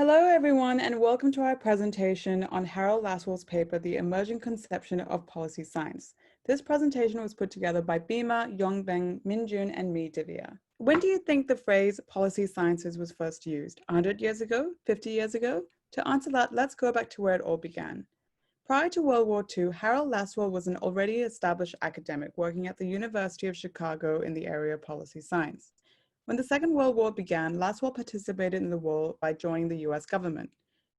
Hello, everyone, and welcome to our presentation on Harold Lasswell's paper, The Emerging Conception of Policy Science. This presentation was put together by Bima, Yong Beng, Minjun, and me, Dhivya. When do you think the phrase policy sciences was first used? 100 years ago? 50 years ago? To answer that, let's go back to where it all began. Prior to World War II, Harold Lasswell was an already established academic working at the University of Chicago in the area of policy science. When the Second World War began, Lasswell participated in the war by joining the US government.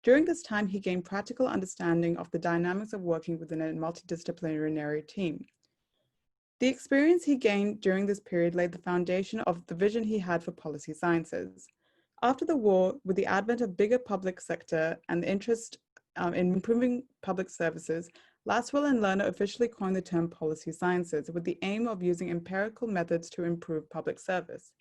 During this time, he gained practical understanding of the dynamics of working within a multidisciplinary team. The experience he gained during this period laid the foundation of the vision he had for policy sciences. After the war, with the advent of bigger public sector and the interest in improving public services, Lasswell and Lerner officially coined the term policy sciences with the aim of using empirical methods to improve public service.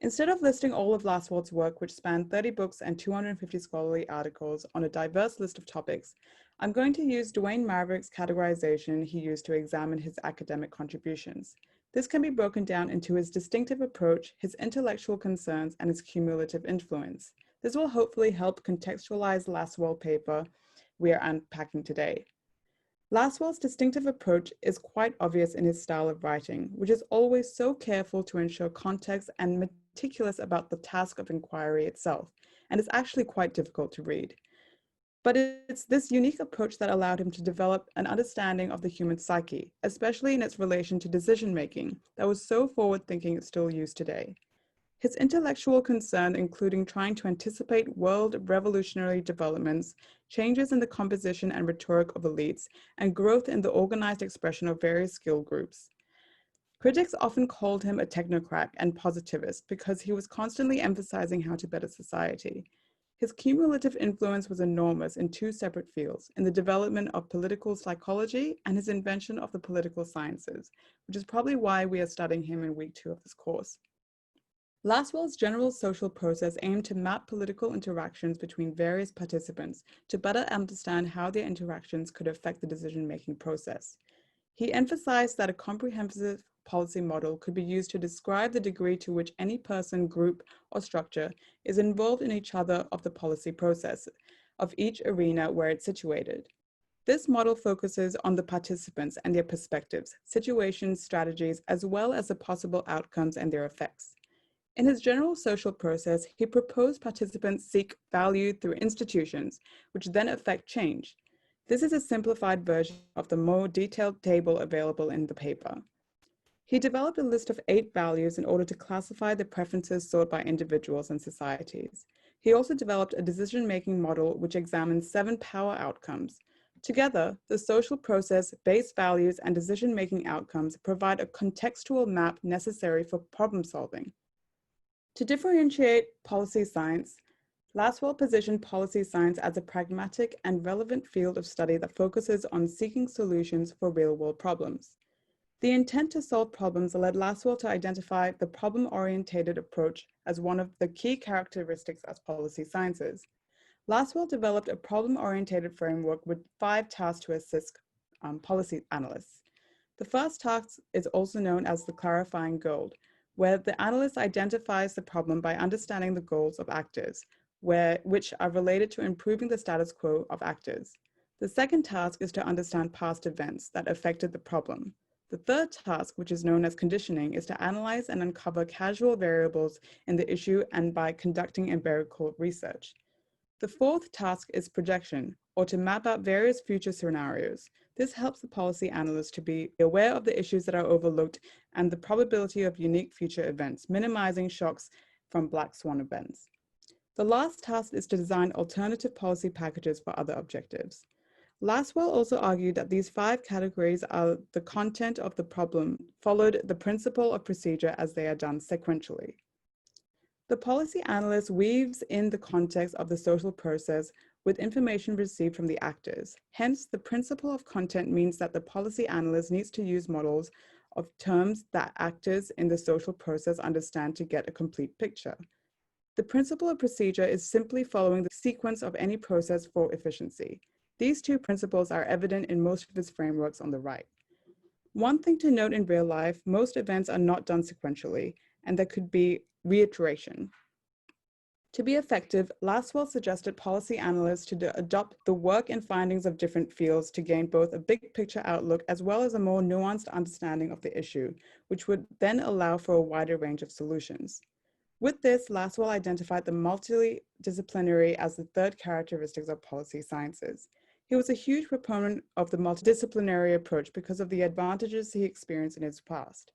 Instead of listing all of Lasswell's work, which spanned 30 books and 250 scholarly articles on a diverse list of topics, I'm going to use Duane Maverick's categorization he used to examine his academic contributions. This can be broken down into his distinctive approach, his intellectual concerns, and his cumulative influence. This will hopefully help contextualize Lasswell's paper we are unpacking today. Lasswell's distinctive approach is quite obvious in his style of writing, which is always so careful to ensure context and meticulous about the task of inquiry itself, and is actually quite difficult to read. But it's this unique approach that allowed him to develop an understanding of the human psyche, especially in its relation to decision-making, that was so forward-thinking it's still used today. His intellectual concern, including trying to anticipate world revolutionary developments, changes in the composition and rhetoric of elites, and growth in the organized expression of various skill groups. Critics often called him a technocrat and positivist because he was constantly emphasizing how to better society. His cumulative influence was enormous in two separate fields, in the development of political psychology and his invention of the political sciences, which is probably why we are studying him in week 2 of this course. Lasswell's general social process aimed to map political interactions between various participants to better understand how their interactions could affect the decision-making process. He emphasized that a comprehensive policy model could be used to describe the degree to which any person, group, or structure is involved in each other of the policy process of each arena where it's situated. This model focuses on the participants and their perspectives, situations, strategies, as well as the possible outcomes and their effects. In his general social process, he proposed participants seek value through institutions, which then affect change. This is a simplified version of the more detailed table available in the paper. He developed a list of 8 values in order to classify the preferences sought by individuals and societies. He also developed a decision-making model which examines 7 power outcomes. Together, the social process, base values, and decision-making outcomes provide a contextual map necessary for problem solving. To differentiate policy science, Lasswell positioned policy science as a pragmatic and relevant field of study that focuses on seeking solutions for real-world problems. The intent to solve problems led Lasswell to identify the problem-oriented approach as one of the key characteristics as policy sciences. Lasswell developed a problem-oriented framework with 5 tasks to assist policy analysts. The first task is also known as the clarifying goal, where the analyst identifies the problem by understanding the goals of actors, which are related to improving the status quo of actors. The second task is to understand past events that affected the problem. The third task, which is known as conditioning, is to analyze and uncover causal variables in the issue and by conducting empirical research. The fourth task is projection, or to map out various future scenarios. This helps the policy analyst to be aware of the issues that are overlooked and the probability of unique future events, minimizing shocks from black swan events. The last task is to design alternative policy packages for other objectives. Lasswell also argued that these 5 categories are the content of the problem, followed the principle of procedure as they are done sequentially. The policy analyst weaves in the context of the social process with information received from the actors. Hence, the principle of content means that the policy analyst needs to use models of terms that actors in the social process understand to get a complete picture. The principle of procedure is simply following the sequence of any process for efficiency. These 2 principles are evident in most of his frameworks on the right. One thing to note in real life, most events are not done sequentially, and there could be reiteration. To be effective, Lasswell suggested policy analysts to adopt the work and findings of different fields to gain both a big picture outlook as well as a more nuanced understanding of the issue, which would then allow for a wider range of solutions. With this, Lasswell identified the multidisciplinary as the third characteristic of policy sciences. He was a huge proponent of the multidisciplinary approach because of the advantages he experienced in his past.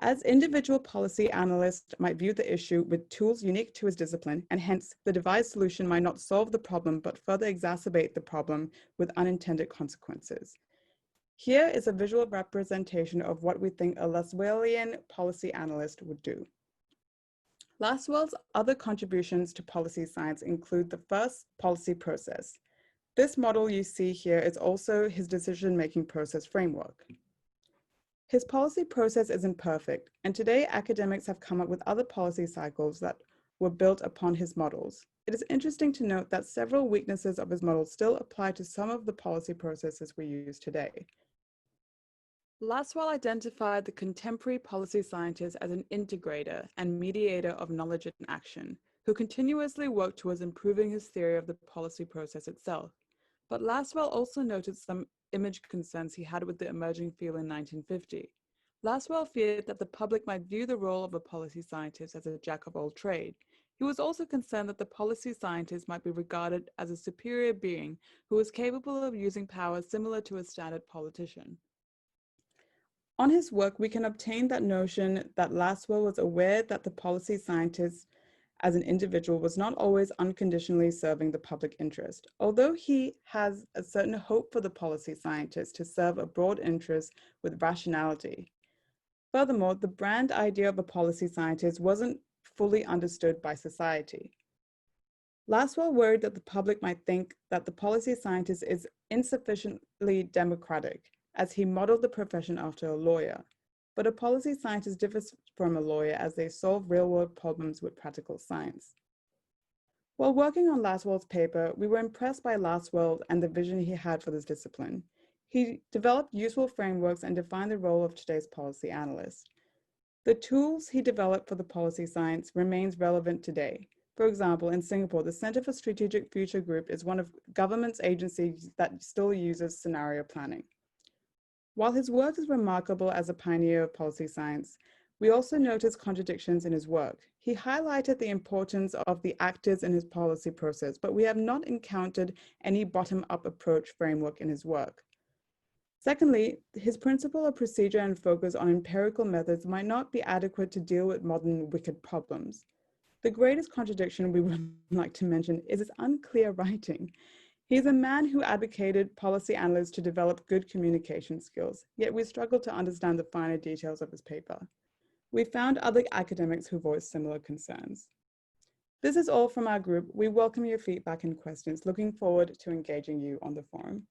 As individual policy analysts might view the issue with tools unique to his discipline, and hence the devised solution might not solve the problem but further exacerbate the problem with unintended consequences. Here is a visual representation of what we think a Lasswellian policy analyst would do. Lasswell's other contributions to policy science include the first policy process. This model you see here is also his decision-making process framework. His policy process isn't perfect, and today academics have come up with other policy cycles that were built upon his models. It is interesting to note that several weaknesses of his model still apply to some of the policy processes we use today. Lasswell identified the contemporary policy scientist as an integrator and mediator of knowledge and action, who continuously worked towards improving his theory of the policy process itself. But Lasswell also noted some image concerns he had with the emerging field in 1950. Lasswell feared that the public might view the role of a policy scientist as a jack of all trades. He was also concerned that the policy scientist might be regarded as a superior being who was capable of using power similar to a standard politician. On his work, we can obtain that notion that Lasswell was aware that the policy scientist as an individual was not always unconditionally serving the public interest. Although he has a certain hope for the policy scientist to serve a broad interest with rationality. Furthermore, the brand idea of a policy scientist wasn't fully understood by society. Lasswell worried that the public might think that the policy scientist is insufficiently democratic, as he modeled the profession after a lawyer. But a policy scientist differs from a lawyer as they solve real-world problems with practical science. While working on Lasswell's paper, we were impressed by Lasswell and the vision he had for this discipline. He developed useful frameworks and defined the role of today's policy analyst. The tools he developed for the policy science remains relevant today. For example, in Singapore, the Center for Strategic Future Group is one of government's agencies that still uses scenario planning. While his work is remarkable as a pioneer of policy science, we also notice contradictions in his work. He highlighted the importance of the actors in his policy process, but we have not encountered any bottom-up approach framework in his work. Secondly, his principle of procedure and focus on empirical methods might not be adequate to deal with modern wicked problems. The greatest contradiction we would like to mention is his unclear writing. He is a man who advocated policy analysts to develop good communication skills, yet we struggle to understand the finer details of his paper. We found other academics who voiced similar concerns. This is all from our group. We welcome your feedback and questions. Looking forward to engaging you on the forum.